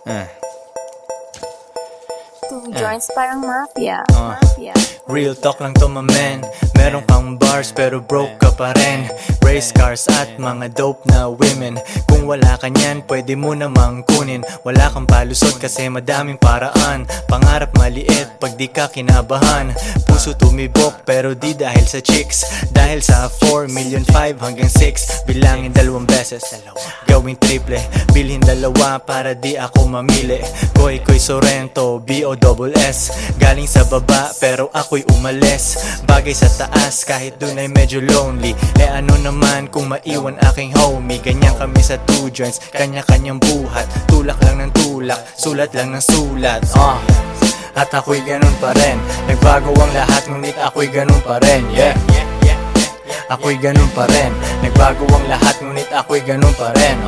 Two joints parang mafia. Real talk lang to my man. Meron kang bars pero broke ka pa rin. Race cars at mga dope na women. Kung wala ka nyan, pwede mo namang kunin. Wala kang palusot kasi madaming paraan. Pangarap maliit pag di ka kinabahan. Puso tumibok pero di dahil sa chicks. Dahil sa 4 million 5 hanggang 6. Bilangin 2 beses, gawing triple. Bilhin 2 para di ako mamili. Koy Sorrento, B-O-S-S. Galing sa baba pero ako'y umalis. Bagay sa taas kahit dun ay medyo lonely. Ano naman kung maiwan aking homie. Ganyan kami sa two joints, kanya-kanyang buhat. Tulak lang ng tulak, sulat lang ng sulat. At ako'y ganun pa rin. Nagbago ang lahat ngunit ako'y ganun pa rin. Yeah, ako'y ganun pa rin. Nagbago ang lahat ngunit ako'y ganun pa rin.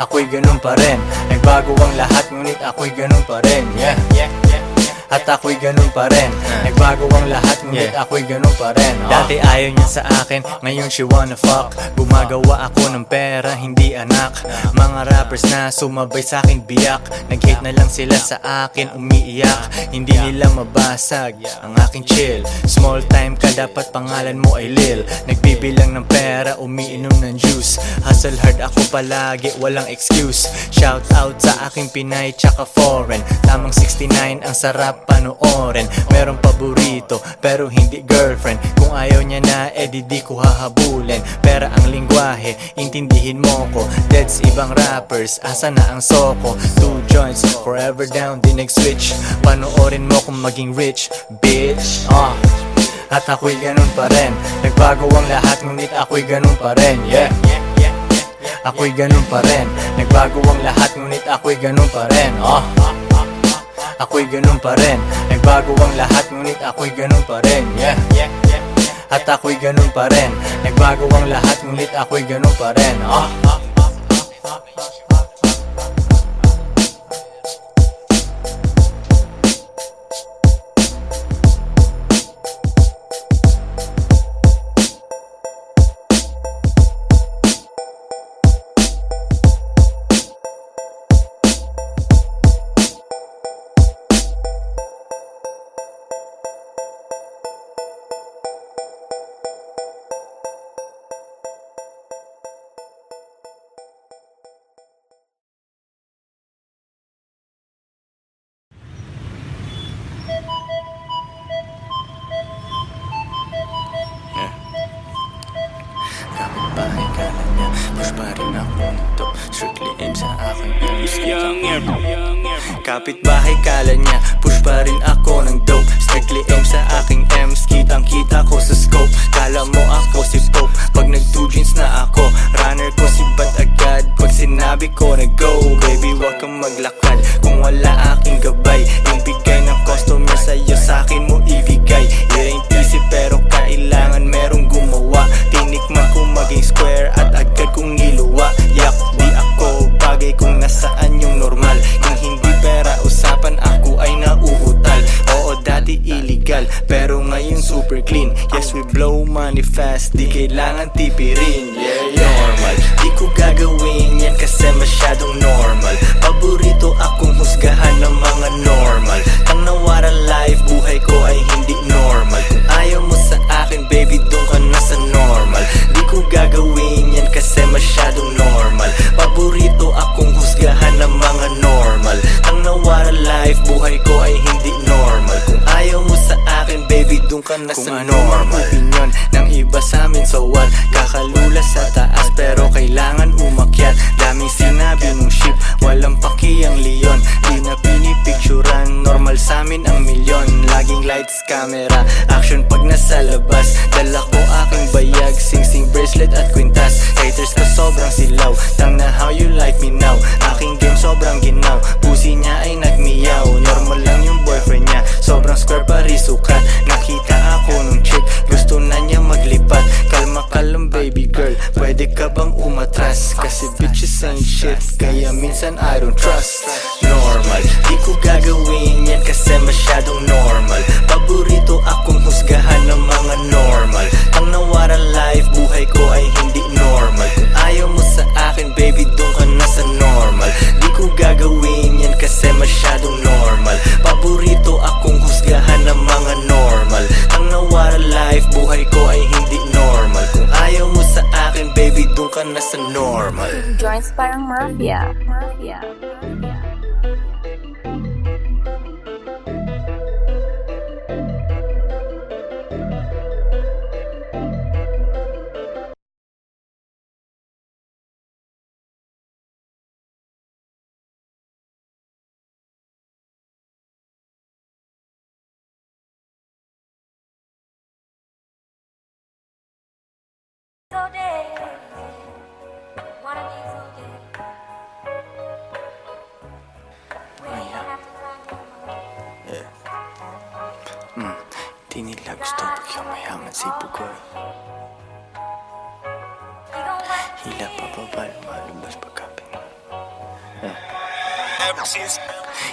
Ako'y ganun pa rin. Nagbago ang lahat ngunit ako'y ganun pa rin. At ako'y ganun pa rin. Nagbago ang lahat ngunit ako'y ganun pa rin. Dati ayaw niya sa akin, ngayon she wanna fuck. Gumagawa ako ng pera, hindi anak. Mga rappers na sumabay sa akin biyak. Nag-hate na lang sila sa akin, umiiyak. Hindi nila mabasag ang aking chill. Small time ka, dapat pangalan mo ay Lil. Nagbibilang ng pera, umiinom ng juice. Hustle hard ako palagi, walang excuse. Shout out sa aking Pinay tsaka foreign. Tamang 69 ang sarap panoorin. Merong paborito pero hindi girlfriend. Kung ayaw niya na di ko hahabulin. Pera ang lingwahe, intindihin mo ko. Deads ibang rappers, asa na ang soko. Two joints, forever down, di nag-switch. Panoorin mo kung maging rich, bitch. At ako'y ganun pa rin. Nagbago ang lahat ngunit ako'y ganun pa rin. Yeah, ako'y ganun pa rin. Nagbago ang lahat ngunit ako'y ganun pa rin. Ako'y ganun pa rin. Nagbago ang lahat ngunit ako'y ganun pa rin. At ako'y ganun pa rin. Nagbago ang lahat ngunit ako'y ganun pa rin. Kapitbahay kala niya, push pa rin ako nito. Strictly aim sa aking Kapitbahay kala niya, push pa rin ako ng dope. Strictly aim sa aking M's, kitang kita ko sa scope. Kala mo ako si Pope, pag nag-two jeans na ako. Runner ko si Bat agad, pag sinabi ko na go. Baby wag kang maglakad, kung wala aking gabay. Yung bigay ng customer sa'yo, sa'kin mo ibigay. It ain't easy pero kailangan merong gumawa. Tinikman ko maging square at agad kong niluwa. Yak, di ako bagay kung nasaan yung normal. Kung hindi pera usapan, ako ay nauutal. Oo, dati illegal, pero ngayon super clean. Yes, we blow money fast, di kailangan tipirin. Yeah, normal, di ko gagawin yan kasi masyadong normal. Paborito akong husgahan ng mga normal. Ang nawara life, buhay ko ay hindi normal. Kung ayaw mo sa akin, baby, doon ka na sa normal. Di ko gagawin yan kasi masyadong normal. Paborito akong husgahan ng mga normal. Ang nawara life, buhay ko ay hindi normal. Kung ayaw mo sa akin, baby, doon ka na sa normal. Opinion ng iba sa amin, so what? Kakalula sa taas pero kailangan umakyat. Daming sinabi nung ship, walang paki ang leon. Di na pinipicturan, normal sa amin ang milyon. Laging lights, camera, action pag nasa labas. Dala ko aking bayag, sing-sing bracelet at kwintas. Haters ko sobrang silaw, tang na how you like me now. Aking game sobrang ginaw, pusi niya ay nagmiyaw. Normal lang yung boyfriend niya, sobrang square parisukat. Nakita ako nung chick, gusto na niya maglipat. Kalma ka lang baby girl, pwede ka bang umatras? Kasi bitches ain't shit, kaya minsan I don't trust. Normal, di ko gagawin yan kasi masyadong normal. Paborito akong husgahan ng mga normal. Ang nawara life, buhay ko ay hindi normal. Kung ayaw mo sa akin, baby, doon ka na sa normal. Di ko gagawin alam na sa normal. Joints parang mafia. Mafia. Di nila gusto pag yumayaman si Bugoy. Hila pa ba lumalabas pagkapin?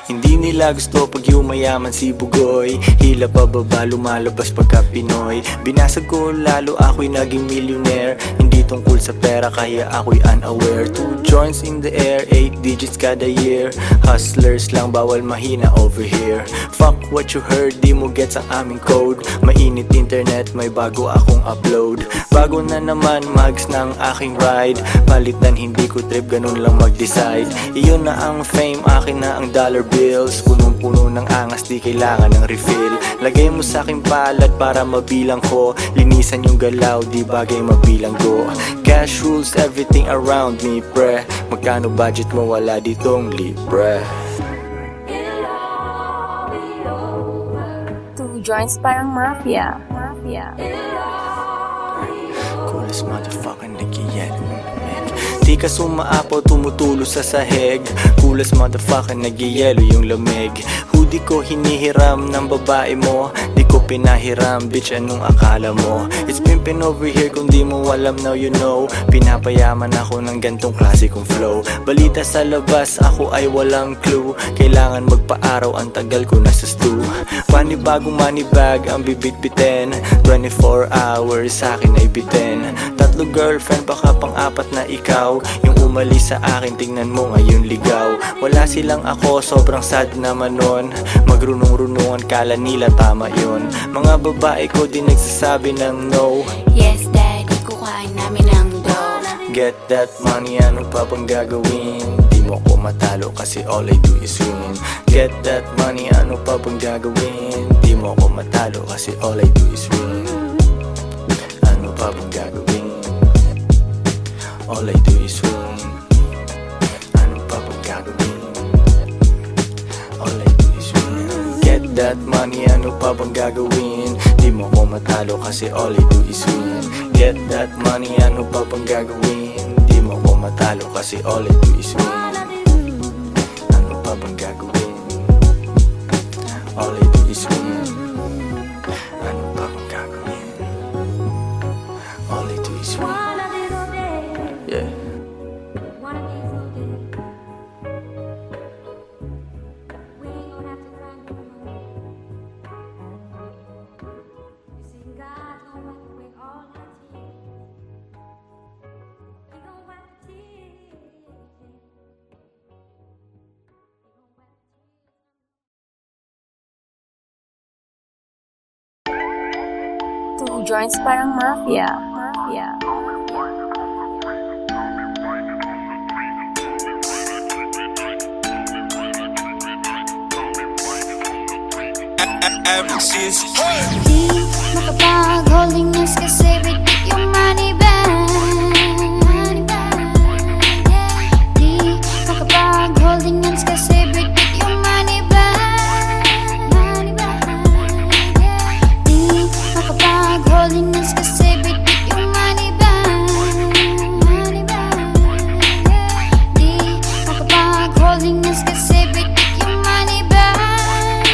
Hindi nila gusto pag yumayaman si Bugoy. Hila pa ba lumalabas pagka Pinoy? Binasag ko lalo ako'y naging millionaire. Hindi tungkol sa pera kaya ako'y unaware. 2 joints in the air, 8 digits kada year. Hustlers lang bawal mahina over here. Fuck what you heard, di mo gets ang aming code. Mainit internet, may bago akong upload. Bago na naman mags ng aking ride. Palitan hindi ko trip, ganun lang mag-decide. Iyon na ang fame, akin na ang dollar bills. Punong-puno ng angas, di kailangan ng refill. Lagay mo sa aking palad para mabilang ko. Linisan yung galaw, di bagay mabilang ko. Cash rules everything around me, pre. Magkano budget mo, wala ditong libre. 2 joints parang mafia. Mafia. Coolest motherfucker nag-yellow man. Di ka sumaapaw, tumutulo sa sahig. Coolest motherfucker nag-yellow yung lamig. Hoodie ko hinihiram ng babae mo. Di ko pinahiram, bitch anong akala mo? It's pimpin' over here kung di mo alam now you know. Pinapayaman ako ng gantong klase kong flow. Balita sa labas, ako ay walang clue. Kailangan magpa-araw, ang tagal ko nasa stew. Panibagong money bag ang bibit-bitin. 24 hours sa akin ay bitin. 3 girlfriend, baka pang-4 na ikaw. Yung umalis sa akin, tingnan mo ngayon ligaw. Wala silang ako, sobrang sad naman nun. Magrunong-runungan, kala nila tama yun. Mga babae ko di nagsasabi ng no. Yes, daddy, kukain namin ang dough. Get that money, ano pa bang gagawin? Di mo ko matalo kasi all I do is win. Get that money, ano pa bang gagawin? Di mo ko matalo kasi all I do is win. Ano pa bang gagawin? All I do is win. Ano pa bang gagawin? All I do is win. Get that money, ano pa bang gagawin? Di mo ko matalo kasi all I do is win. Get that money, ano pa bang gagawin? Di mo ko matalo kasi all I do is win. Ano pa bang gagawin? All I do is win. Ano pa bang gagawin? All I do is win. Yeah. Two joints parang mafia. Mafia. Di makapag-holding hands kasi bitik yung money bag. Di makapag-holding hands kasi bitik yung money bag. Di makapag-holding hands kasi bitik yung money bag. Di makapag-holding hands kasi bitik yung money bag.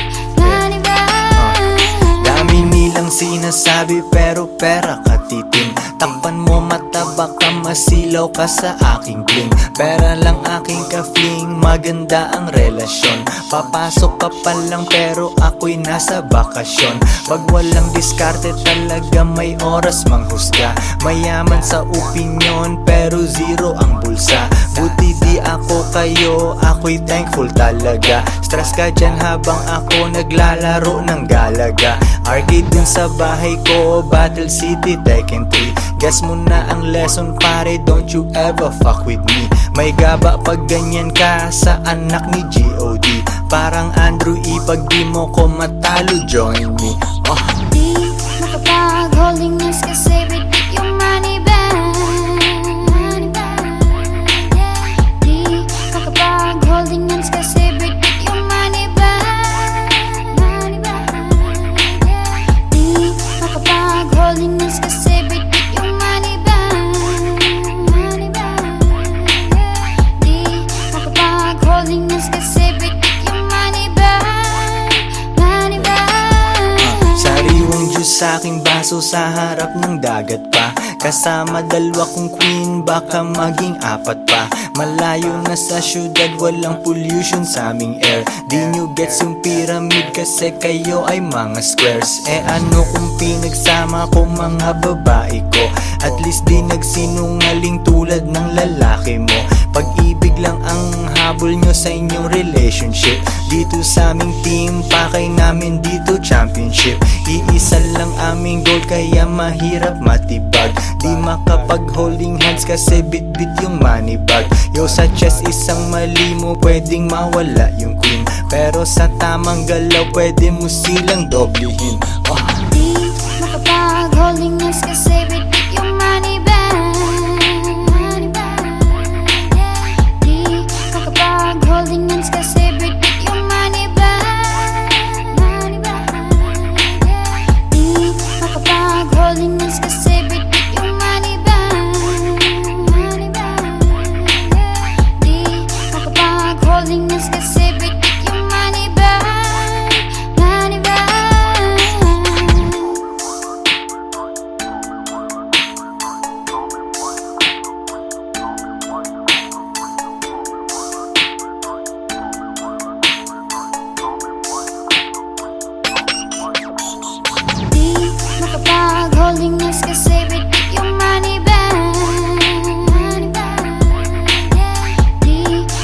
Dami nilang sinasabi pero pera katiting. Takpan mo mata baka masilaw ka sa aking bling. Pera lang aking ka-fling, maganda ang relasyon. Papasok ka pa lang pero ako'y nasa bakasyon. Pag walang diskarte talaga may oras manghusga. Mayaman sa opinyon pero zero ang bulsa. Buti di ako kayo, ako'y thankful talaga. Stress ka dyan habang ako naglalaro ng galaga. Arcade din sa bahay ko, Battle City, Tekken akin 3. Guess mo na ang lesson pare, don't you ever fuck with me. May gaba pag ganyan ka sa anak ni G.O.D. Parang Andrew E, pag di mo ko matalo, join me. Di makapag-holding hands kasi bitik yung money bag. Di makapag-holding hands kasi bitik yung money bag. Di makapag-holding hands kasi bitik yung money bag. Di makapag-holding hands kasi bitik yung money bag. Sariwang juice sa aking baso sa harap ng dagat pa. Kasama dalawa kong queen, baka maging 4 pa. Malayo na sa syudad, walang pollution sa aming air. Di nyo gets yung pyramid kasi kayo ay mga squares. Ano kung pinagsama ko mga babae ko? At least di nagsinungaling tulad ng lalaki mo. Pag-ibig lang ang habol nyo sa inyong relationship. Dito sa aming team, pakay namin dito championship. Iisa lang aming goal kaya mahirap matibag. Di makapag-holding hands kasi bit-bit yung money bag. Yo, sa chest isang mali mo pwedeng mawala yung queen. Pero sa tamang galaw pwede mo silang doblehin. Di makapag-holding hands kasi bitik yung money bag. Di makapag-holding hands kasi bitik yung money bag. Di makapag-holding hands kasi bitik yung money bag. Di makapag-holding hands kasi bitik yung money bag. Money bag. Di makapag-holding hands kasi bitik yung money bag. Di makapag-holding hands kasi bitik yung money bag. Di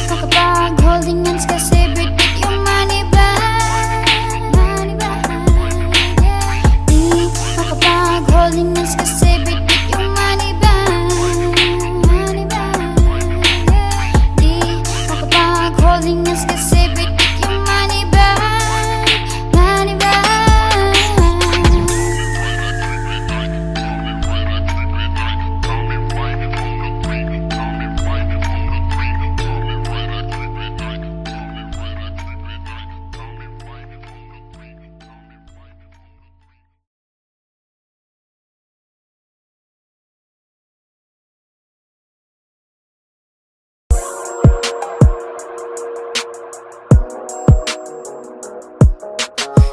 makapag-holding hands kasi bitik yung money bag. Di makapag-holding hands kasi bitik yung money bag. Money bag.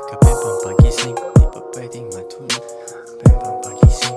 Kape pampagising, di pa pwedeng matulog. Kape pampagising,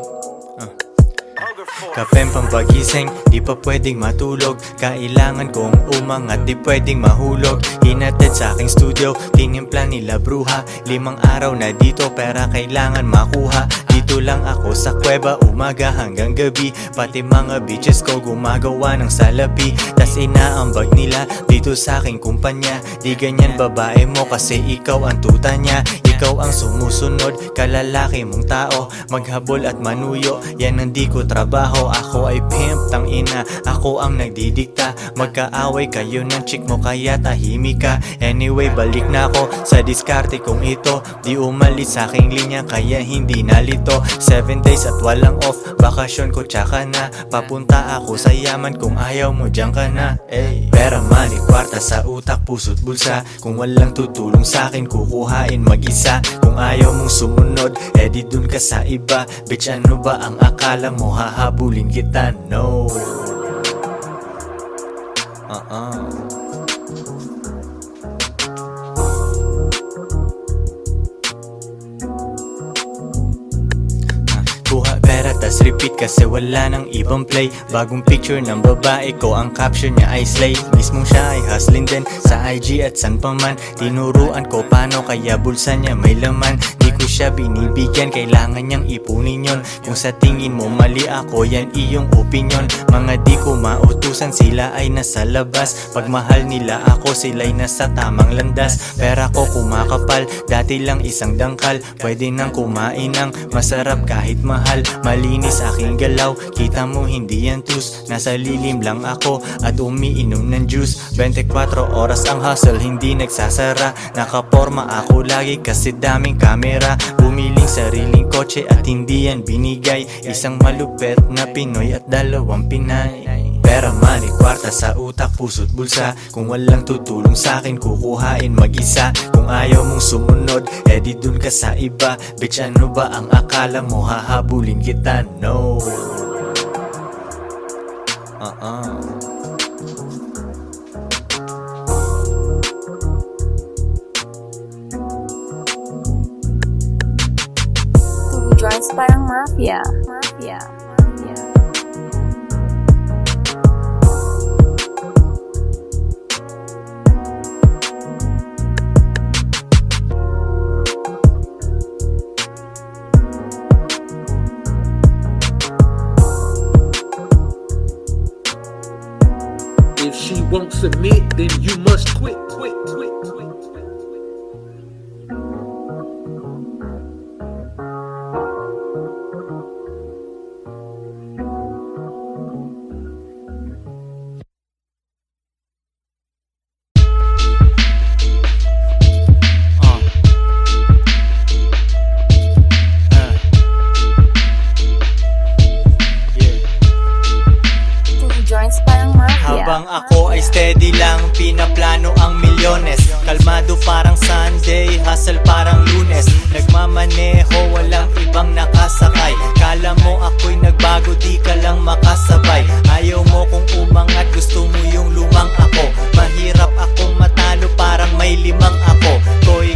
Kape pampagising, di pa pwedeng matulog. Kailangan kong umangat, di pwedeng mahulog. Hinatid sa aking studio, tinimpla nila bruha. 5 araw na dito, pera kailangan makuha. Dito lang ako sa kuweba, umaga hanggang gabi. Pati mga bitches ko gumagawa ng salapi. Tas inaambag nila dito sa aking kumpanya. Di ganyan babae mo kasi ikaw ang tuta niya. Ikaw ang sumusunod, kalalaki mong tao. Maghabol at manuyo, yan ang di ko trabaho. Ako ay pimp, tang ina, ako ang nagdidikta. Magkaaway kayo ng chick mo kaya tahimik ka. Anyway, balik na ako sa diskarte kong ito. Di umalis sa aking linya kaya hindi nalito. 7 days at walang off, bakasyon ko tsaka na. Papunta ako sa yaman kung ayaw mo dyan ka na. Pera, money, kwarta sa utak, puso't bulsa. Kung walang tutulong sa akin, kukuhain mag-isa. Kung ayaw mong sumunod, edi dun ka sa iba. Bitch, ano ba ang akala mo, hahabulin kita? No. Kuha pera tas repeat kasi wala nang ibang play. Bagong picture ng babae ko, ang caption niya ay slay. Mismong siya ay hustling din sa IG at san pa man. Tinuruan ko paano kaya bulsa niya may laman. Di ko siya binibigyan, kailangan niyang ipunin yon. Kung sa tingin mo mali ako, yan iyong opinion. Mga di ko mautusan, sila ay nasa labas. Pag mahal nila ako, sila'y nasa tamang landas. Pera ko kumakapal, dati lang isang dangkal. Pwede nang kumain ng masarap kahit mahal. Malinis aking galaw, kita mo hindi yan tus. Nasa lilim lang ako at umiinom ng juice. 24 oras ang hustle, hindi nagsasara. Nakaporma ako lagi kasi daming kamera. Bumiling sariling kotse at hindi yan binigay. Isang malupet na Pinoy at 2 Pinay. Pera, money, kwarta sa utak, puso't bulsa. Kung walang tutulong sa'kin, kukuhain mag-isa. Kung ayaw mong sumunod, edi dun ka sa iba. Bitch, ano ba ang akala mo? Hahabulin kita? No. Who joins parang mafia? Mafia. If she won't submit, then you must quit. Who joins parang mafia? Habang ako ay steady lang, pinaplano ang milyones. Kalmado parang Sunday, hustle parang Lunes. Nagmamaneho, walang ibang nakasakay. Kala mo ako'y nagbago, di ka lang makasabay. Ayaw mo kung umangat, gusto mo yung lumang ako. Mahirap akong matalo, parang may 5 ako.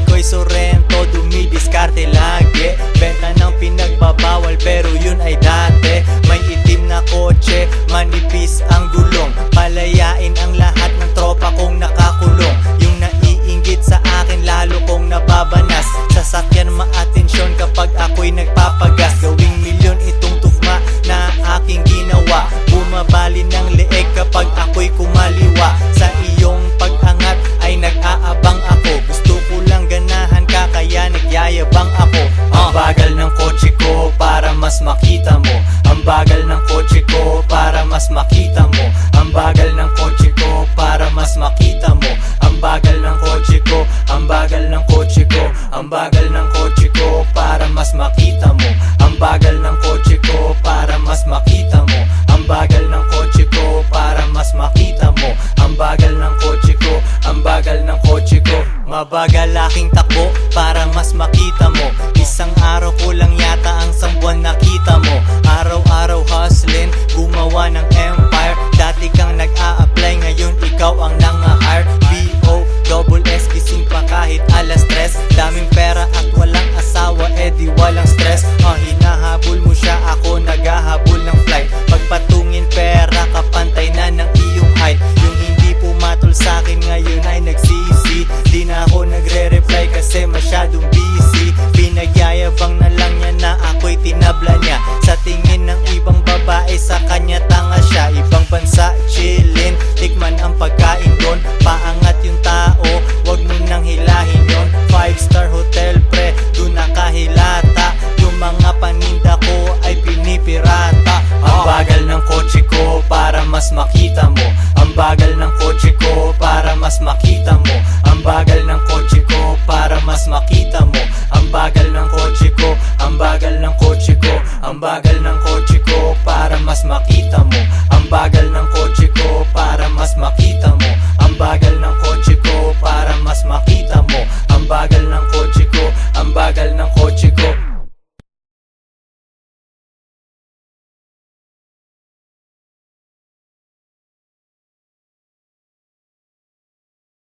Koy Sorrento, dumidiskarte lagi. Benta ng pinagbabawal, pero yun ay dati. May itim na kotse, manipis ang gulong. Palayain ang lahat ng tropa kong nakakulong. Yung naiinggit sa akin, lalo kong nababanas. Sasakyan maatensyon kapag ako'y nagpapagas. Gawing milyon itong tugma na aking ginawa. Bumabali ng leeg kapag ako'y kumaliwa. Sa iyong pag-angat ay nag-aabang ako. Gusto ko lang ganahan ka, kaya nagyayabang ako. Ang bagal ng kotse ko para mas makita mo. Ang bagal ng kotse ko para mas makita mo. Ang bagal ng kotse ko para mas makita mo. Ang bagal ng kotse ko, ang bagal ng kotse ko. Ang bagal ng kotse ko para mas makita mo. Ang bagal ng kotse ko para mas makita mo. Ang bagal ng kotse ko para mas makita mo. Ang bagal ng kotse ko, ang bagal ng kotse ko. Mabagal aking takbo para mas makita mo. Isang araw ko lang yata ang buwan nakita mo. Araw-araw hustling, gumawa ng empire. Dati kang nag-a-apply, ngayon ikaw ang nang-hire. B.O.S. gising pa kahit 3:00. Daming pera at walang asawa, edi walang stress. Hinahabol mo siya, ako naghahabol ng flight. Pagpatungin pera, kapantay na ng iyong height. Yung hindi pumatol sa'kin ngayon ay nagsisi. Di na ako nagre-reply kasi masyadong busy. Pinagyayabang na lang niya na ako'y tinabla niya. Sa tingin ng ibang babae, sa kanya tanga siya. Ibang bansa, chillin', tikman ang pagkain doon. Paangat yung tao, wag mo nang hilahin yon. 5-star hotel pre, doon nakahilata. Yung mga paninda ko ay pinipirata. Ang bagal ng kotse ko para mas makita mo. Ang bagal ng kotse ko para mas makita mo. Ang bagal ng kotse ko para mas makita mo. Ang bagal ng kotse ko, ang bagal ng kotse ko. Ang bagal ng kotse ko para mas makita mo. Ang bagal ng kotse ko para mas makita mo. Ang bagal ng kotse ko para mas makita mo. Ang bagal ng kotse ko, ang bagal ng kotse ko.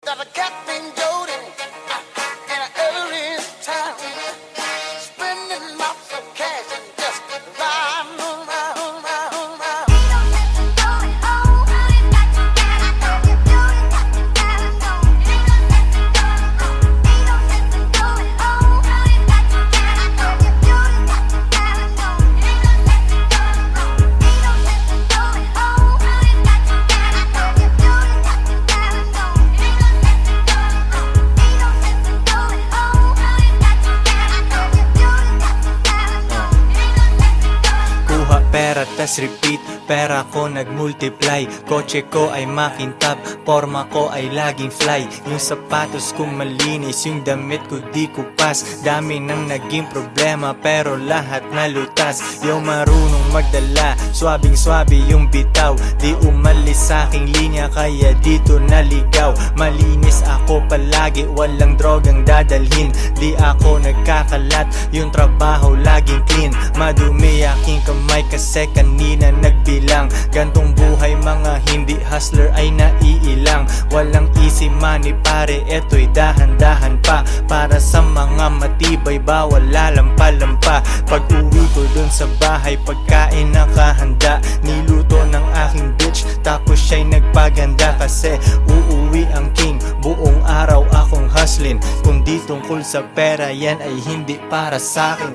Got a cat named Jody in an early town, spending lots of cash and just riding around. pera tas repeat, pera ko nagmultiply. Kotse ko ay makintab, forma ko ay laging fly. Yung sapatos ko malinis, yung damit ko di kupas. Dami nang naging problema pero lahat nalutas. Yung marunong magdala, swabing swabe yung bitaw. Di umalis sa aking linya kaya dito naligaw. Malinis ako palagi, walang drogang dadalhin. Di ako nagkakalat, yung trabaho laging clean. Madumi aking kamay kasi kanina nagbilang. Gantong buhay mga hindi hustler ay naiilang. Walang easy money pare, eto'y dahan-dahan pa. Para sa mga matibay bawal lalampa-lampa. Pag uwi ko dun sa bahay pagkain nakahanda. Niluto ng aking bitch tapos siya'y nagpaganda. Kasi uuwi ang king, buong araw akong hustling. Kung di tungkol sa pera yan ay hindi para sa'kin.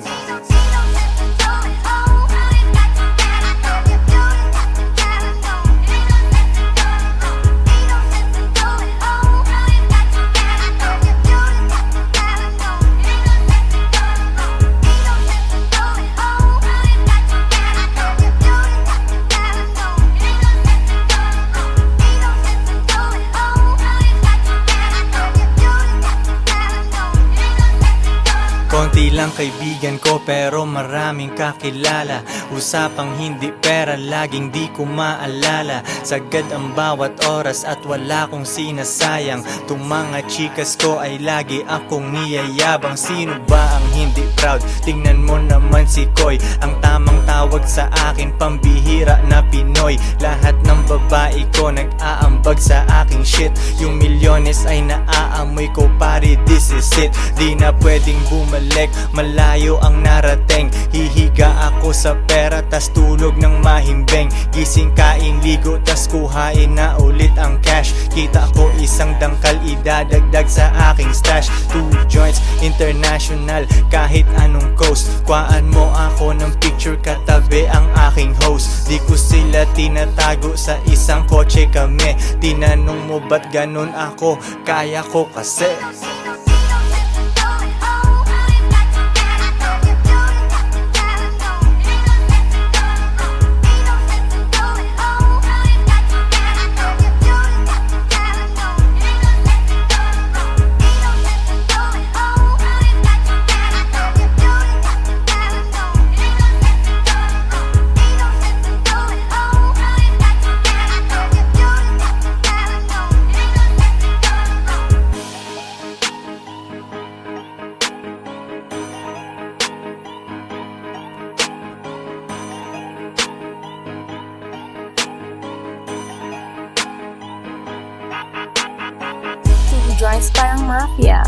Konti lang kaibigan ko pero maraming kakilala. Usapang hindi pera laging di ko maalala. Sagad ang bawat oras at wala kong sinasayang. Tung mga chikas ko ay lagi akong niyayabang. Sino ba ang hindi proud? Tingnan mo naman si Koy. Ang tamang tawag sa akin pambihira na Pinoy. Lahat ng babae ko nag-aambag sa aking shit. Yung milyones ay naaamoy ko pare, this is it. Di na pwedeng bumalik, malayo ang narating. Hihiga ako sa pera tas tulog ng mahimbing. Gising kain ligo tas kuhain na ulit ang cash. Kita ko isang dangkal idadagdag sa aking stash. 2 joints international kahit anong coast. Kuhaan mo ako ng picture katabi ang aking host. Di ko sila tinatago sa isang kotse kami. Tinanong mo ba't ganun ako? Kaya ko kasi. Joints parang mafia.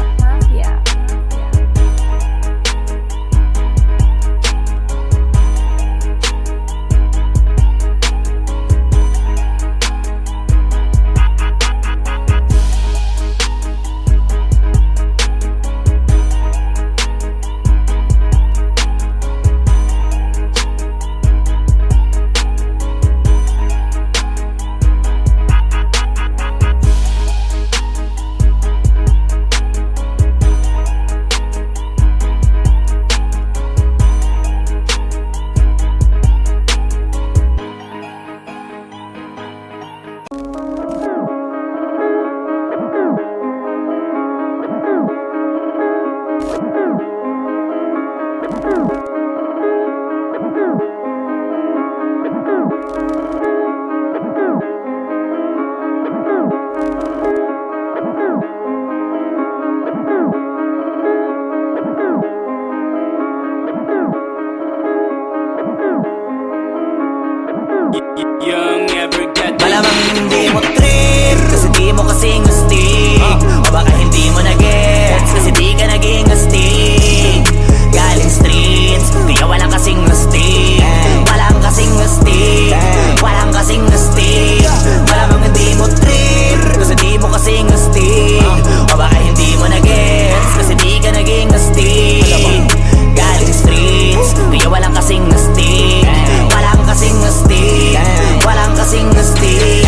Malamang hindi mo trip kasi di mo kasing astig. O baka hindi mo na-gets kasi di ka naging astig. Galing streets, kaya walang kasing astig. Walang kasing astig, walang kasing astig. Malamang hindi mo trip kasi di mo kasing astig. O baka hindi mo na-gets kasi di ka naging astig. Galing streets, kaya walang kasing astig. Walang kasing astig, walang kasing astig.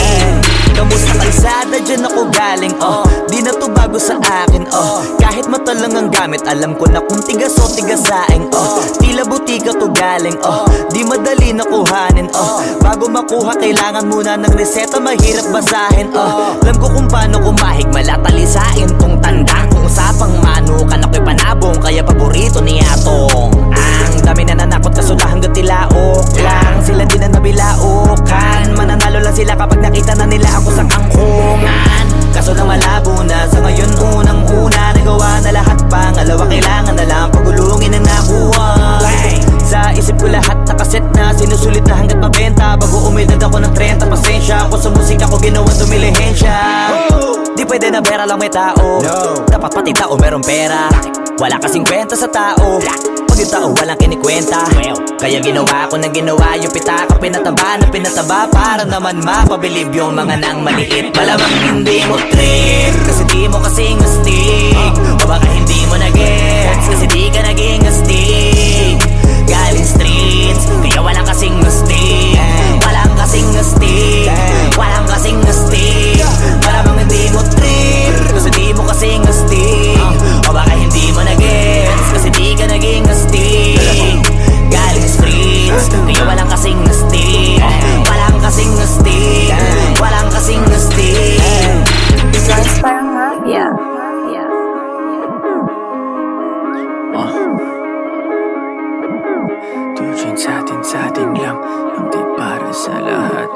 Kamusta kalsada, dyan ako galing. gamit. Alam ko na kung tigas o tigasaing, tila butika to galing, di madali nakuhanin, bago makuha kailangan muna ng reseta, mahirap basahin, alam ko kung paano kumahig, malatalisain tong tandang. Kung usapang manukan ako'y panabong, kaya paborito ni Atong. Ang dami na nanakot kasula hanggang tilaok lang, sila din na nabilaukan. Mananalo lang sila kapag nakita na nila ako sa kangkungan. Kaso lang malabo na sa ngayon, unang-una nagawa na lahat, pangalawa kailangan na lang pagulungin ang nakuha. Sa isip ko lahat nakaset na, sinusulit na hanggat mabenta. Bago umidad ako ng 30, pasensya ako sa musika ko, ginawa dumilihensya. Di pwede na pera lang may tao, dapat pati tao merong pera. Wala kasing kwenta sa tao pag yung tao walang kinikwenta. Kaya ginawa ko na ginawa yung pitaka, pinataba na pinataba, para naman mapabilib yung mga nang maliit. Malamang hindi mo trip, kasi di mo kasing astig, o baka hindi mo na-gets, kasi di ka naging astig. Galing streets, kaya walang kasing astig, walang kasing astig, walang kasing astig. Malamang hindi mo trip, kasi di mo kasing astig, o baka hindi mo na-gets, kasi di ka naging astig. Galing streets, kaya walang kasing astig, walang kasing astig, walang kasing astig. Vibes parang mafia. Tujuan sa atin lang, hindi para sa lahat.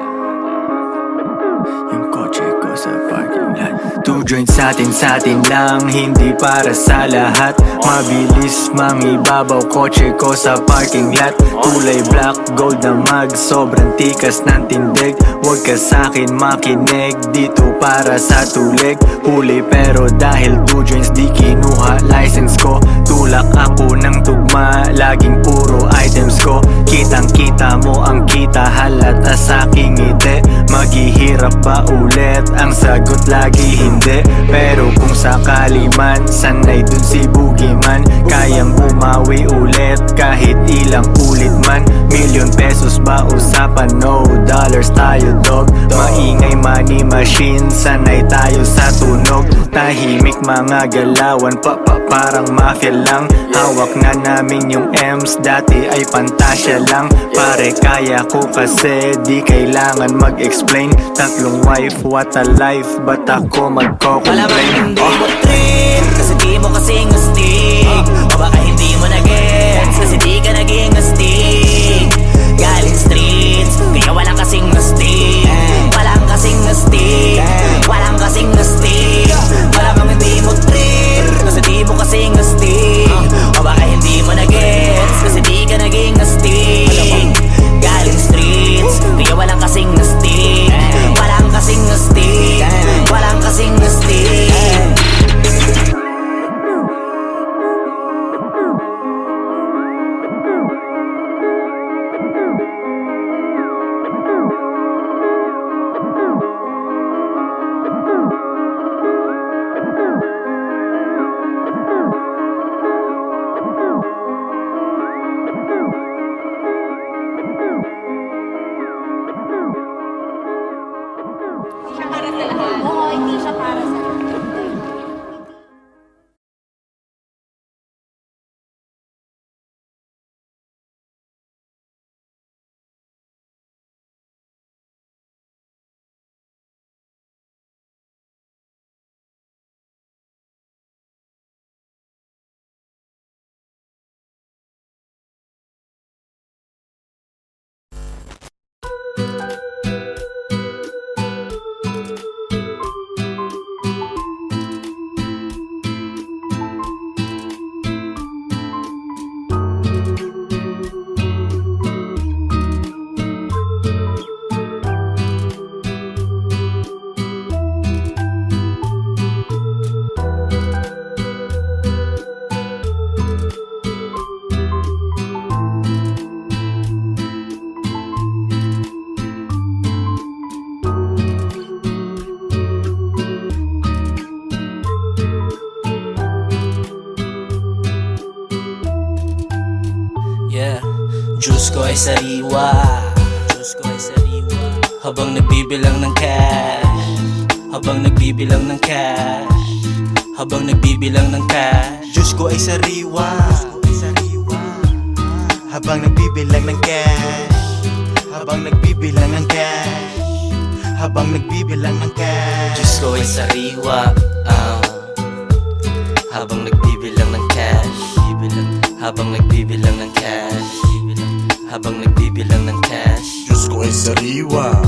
Yung kotse ko sa parking lot. Tujuan sa atin lang, hindi para sa lahat. Mabilis mangibabaw, kotse ko sa parking lot. Kulay black, gold na mag, sobrang tikas ng tindig. Huwag ka sa'kin makinig, dito para sa tulig. Huli pero dahil 2 joints di kinuha license ko. Tulak ako ng tugma, laging puro items ko. Kitang kita mo ang kita, halata sa'king ngiti. Maghihirap ba ulit? Ang sagot lagi hindi. Pero kung sakali man, sanay dun si Boogeyman. Kayang bumawi ulit kahit ilang ulit man. Million pesos ba usapan? No dollars tayo dog. Maingay money machine, sanay tayo sa tunog. Tahimik mga galawan, parang mafia lang. Hawak na namin yung M's, dati ay pantasya lang. Pare kaya ko kasi di kailangan mag-explain. 3 wife, what a life, ba't ako magko-complain? Malamang hindi mo trip, kasi di mo kasing astig, o baka hindi mo na-gets, kasi di ka naging astig. Galing streets, kaya walang kasing astig, walang kasing astig, walang kasing astig. Malamang hindi mo trip, kasi di mo kasing astig, o baka hindi mo na-gets, kasi di ka naging astig. Galing streets, kaya walang kasing astig, walang kasing astig, walang kasing astig. Oo, hindi siya para sa Diyos ko ay sariwa, Diyos ko ay sariwa. Habang nagbibilang ng cash, habang nagbibilang ng cash, habang nagbibilang ng cash. Diyos ko ay sariwa habang nagbibilang ng cash, habang nagbibilang ng cash, habang nagbibilang ng cash. Diyos ko ay sariwa, habang nagbibilang ng cash, habang nagbibilang ng cash, habang nagbibilang ng cash. Diyos ko ay sariwa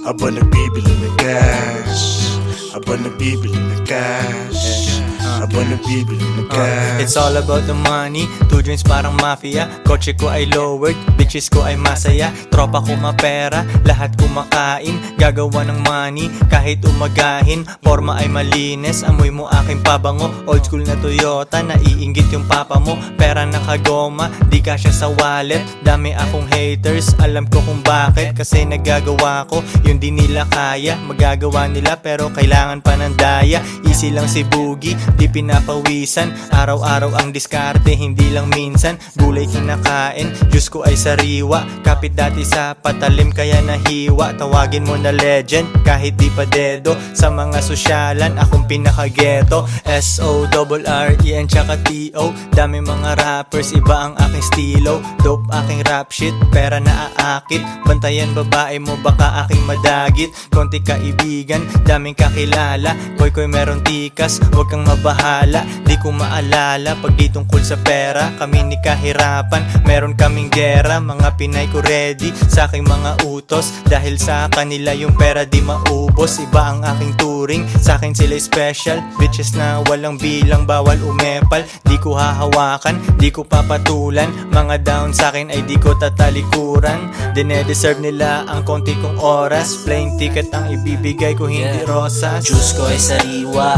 habang nagbibili ng cash, habang nagbibili ng cash, habang nagbibili ng cash. It's all about the money, 2 joints parang mafia. Kotse ko ay lowered, bitches ko ay masaya. Tropa ko mapera, lahat kumakain. Gagawa ng money, kahit umagahin. Forma ay malinis, amoy mo aking pabango. Old school na Toyota, naiinggit yung papa mo. Pera nakagoma, di kasya sa wallet. Dami akong haters, alam ko kung bakit. Kasi nagagawa ko, yung di nila kaya. Magagawa nila pero kailangan pa ng daya. Easy lang si Boogie, di pinapawisan. Araw-araw ang diskarte, hindi lang minsan. Gulay kinakain, Diyos ko ay sariwa. Kapit dati sa patalim kaya nahiwa. Tawagin mo na legend, kahit di pa dedo. Sa mga sosyalan, akong pinaka-ghetto. S-O-R-R-E-N tsaka T-O. Dami mga rappers, iba ang aking stilo. Dope aking rap shit, pera na aakit. Bantayan babae mo, baka aking madagit. Konti kaibigan, daming kakilala. Koy meron tikas, huwag kang mabahala. Di ko maalala pag di tungkol sa pera. Kami ni kahirapan, meron kaming gera. Mga Pinay ko ready sa aking mga utos. Dahil sa kanila yung pera di maubos. Iba ang aking turing, sa akin sila special. Bitches na walang bilang, bawal umepal. Di ko hahawakan, di ko papatulan. Mga down sa akin ay di ko tatalikuran. Dinedeserve nila ang konti kong oras. Plane ticket ang ibibigay ko, hindi rosas. Diyos ko ay sariwa,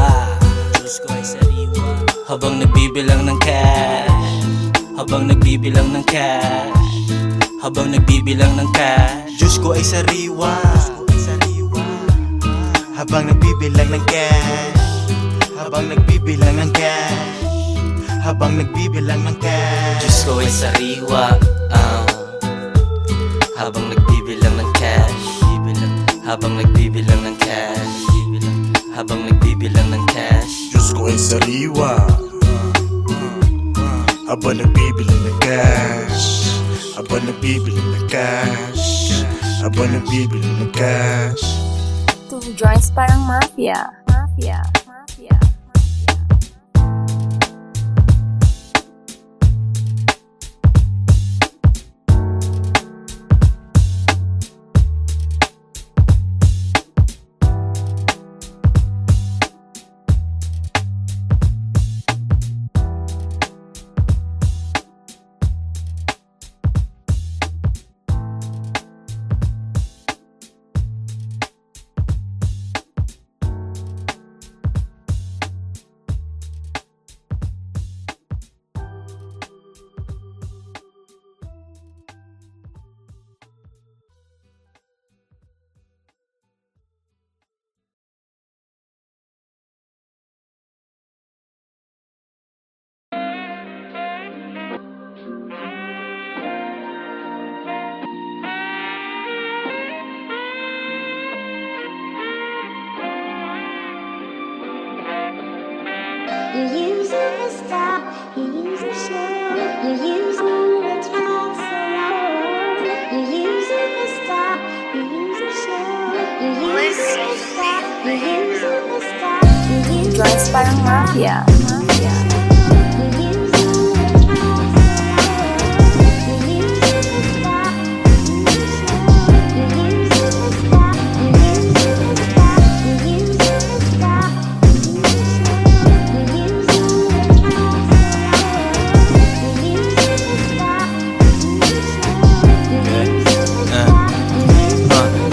Diyos ko ay sariwa. Habang nagbibilang ng cash, habang nagbibilang ng cash, habang nagbibilang ng cash. Diyos ko ay sariwa habang nagbibilang ng cash, habang nagbibilang ng cash, habang nagbibilang ng cash. Diyos ko ay sariwa, habang nagbibilang ng cash, habang nagbibilang ng cash, habang nagbibilang ng cash. Diyos ko ay sariwa habang nagbibili ng cash, habang nagbibili ng cash, habang nagbibili ng cash. 2 joints parang mafia. Mafia. Mafia. You use it to stop, you use it to show, you use it to talk so long. You use it to stop, you use it to show, you use it to stop, you use it to stop, you use it Joints parang mafia. Mafia. you use it to talk so long. You use it to stop, you use it to show, you use it to stop, you use it to stop, you use it to stop, you use it to show, you use it to talk so long. You use it to stop, you use it to show, you use it to stop.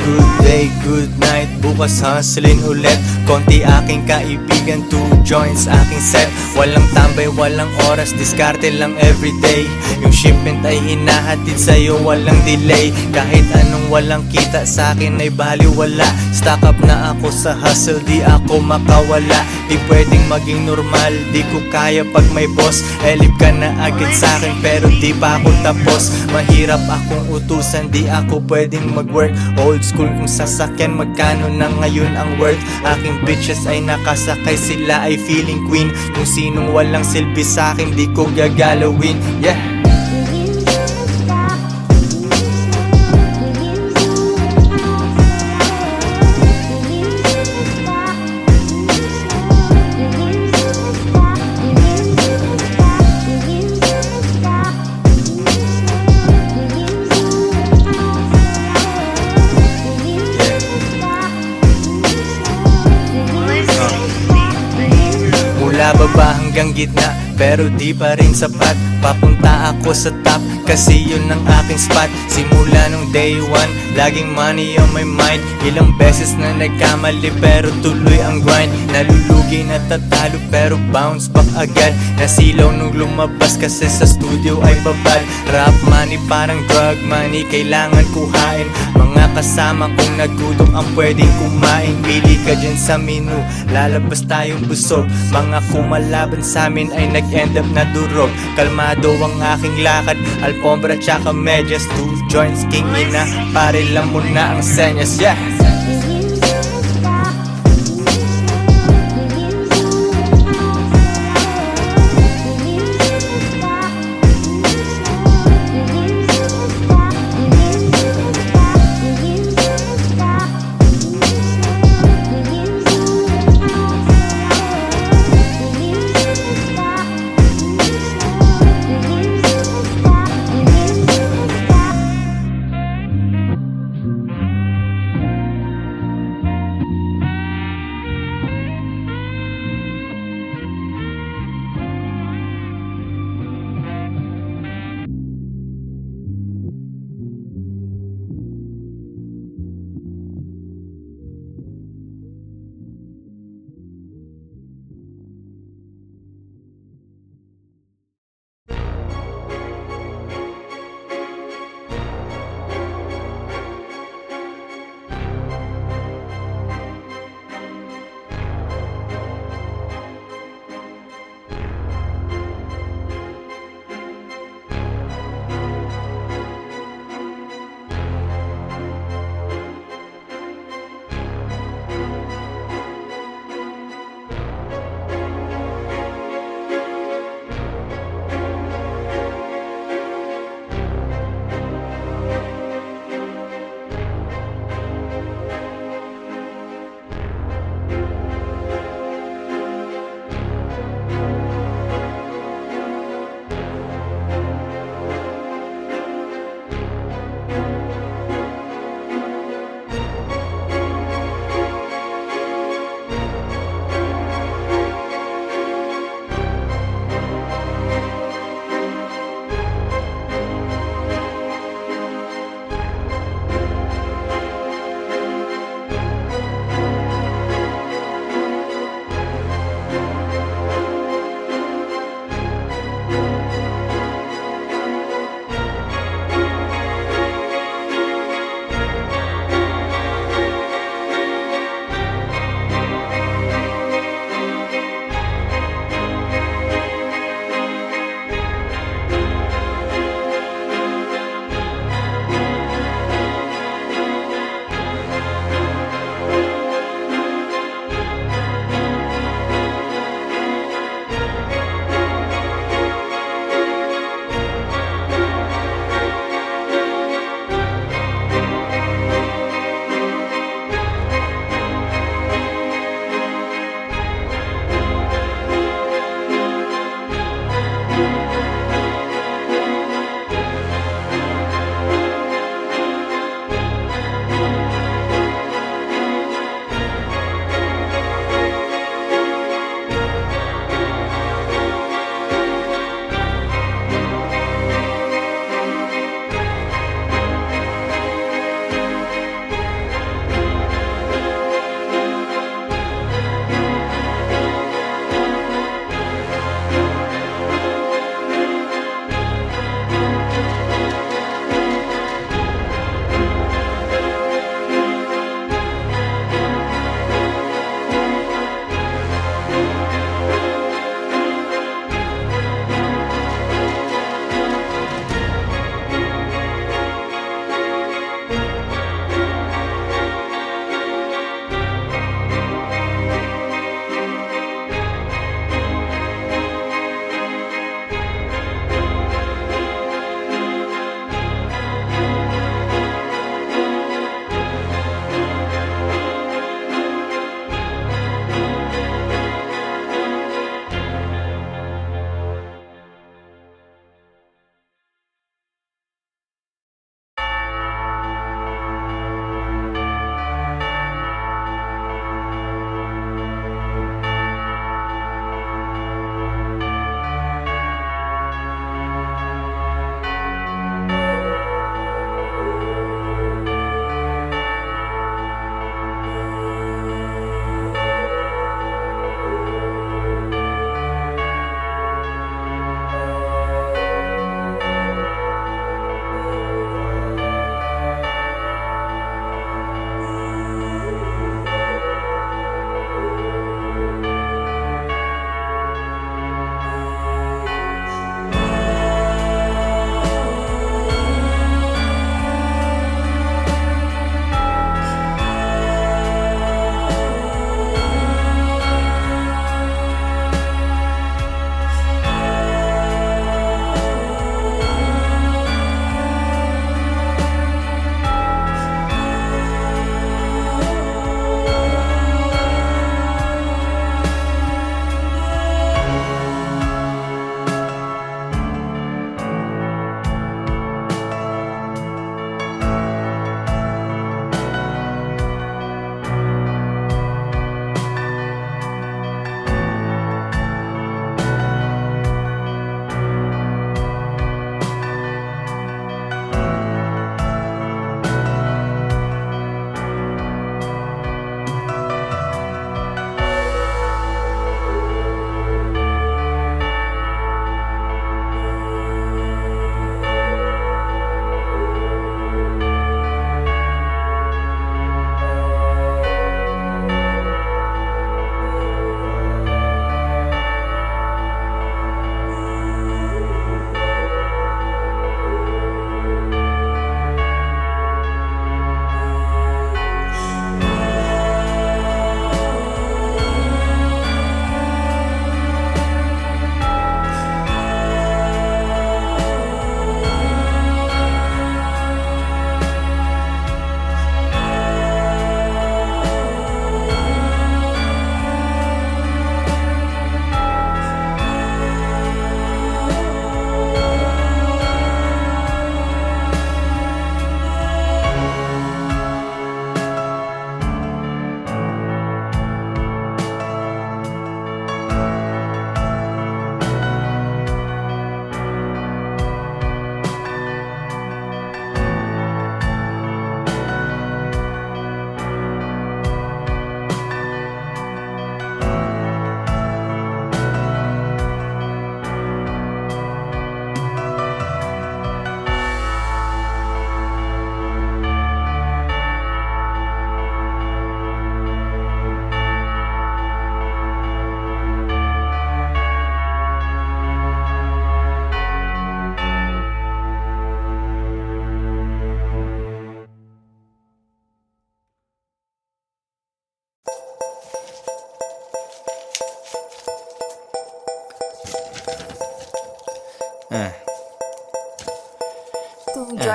Good day, good night, bukas hustling ulit. Konti aking kaibigan, 2 joints aking set. Walang tambay, walang oras, diskarte lang everyday. Yung shipment ay hinahatid sa'yo, walang delay. Kahit anong walang kita sa akin ay baliwala. Stock up na ako sa hustle, di ako makawala. Di pwedeng maging normal, di ko kaya pag may boss. Elip ka na agad sa akin pero di pa ako tapos. Mahirap akong utusan, di ako pwedeng mag-work. Old school kung sasakyan, magkano ng ngayon ang worth. Aking bitches ay nakasakay, sila ay feeling queen. Kung sinong walang silbi sa'kin, di ko gagalawin. Yeah. Mula baba hanggang gitna, pero di pa rin sapat. Papunta ako sa top, kasi yun ang aking spot. Simula nung day one, laging money on my mind. Ilang beses na nagkamali, pero tuloy ang grind. Nalulugi na tatalo, pero bounce back agad. Nasilaw nung lumabas, kasi sa studio ay babad. Rap money parang drug money, kailangan kuhain. Mga kasama kong nagutom ang pwedeng kumain. Pili ka dyan sa menu, lalabas tayong busog. Mga kumalaban sa amin ay nag-end up na durog. Kalmado ang aking lakad, alfombra tsaka medyas. 2 joints, king ina, pare lang muna ang senyas. Yeah.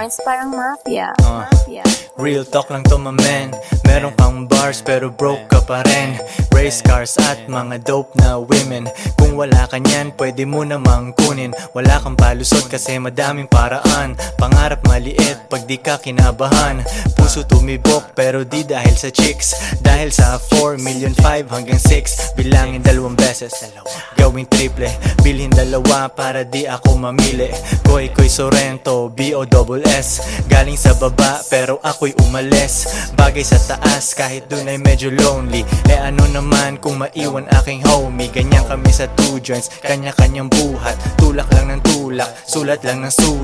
joints parang mafia. Ah. Mafia. Real talk lang to my man. Meron kang bars pero broke ka pa rin. Race cars at mga dope na women. Kung wala ka niyan, pwede mo namang kunin. Wala kang palusot kasi madaming paraan. Pangarap maliit pag di ka kinabahan. Puso tumibok pero di dahil sa chicks. Dahil sa 4,500,000 hanggang 6. Bilangin 2 beses, gawing triple. Bilhin 2 para di ako mamili. Koy Sorrento, B-O-S-S. Galing sa baba pero ako'y umalis. Bagay sa taas kahit dun ay medyo lonely. Eh ano naman kung maiwan aking homie. Ganyan kami sa 2 joints, kanya-kanyang buhat. Tulak lang ng tulak, sulat lang ng sulat.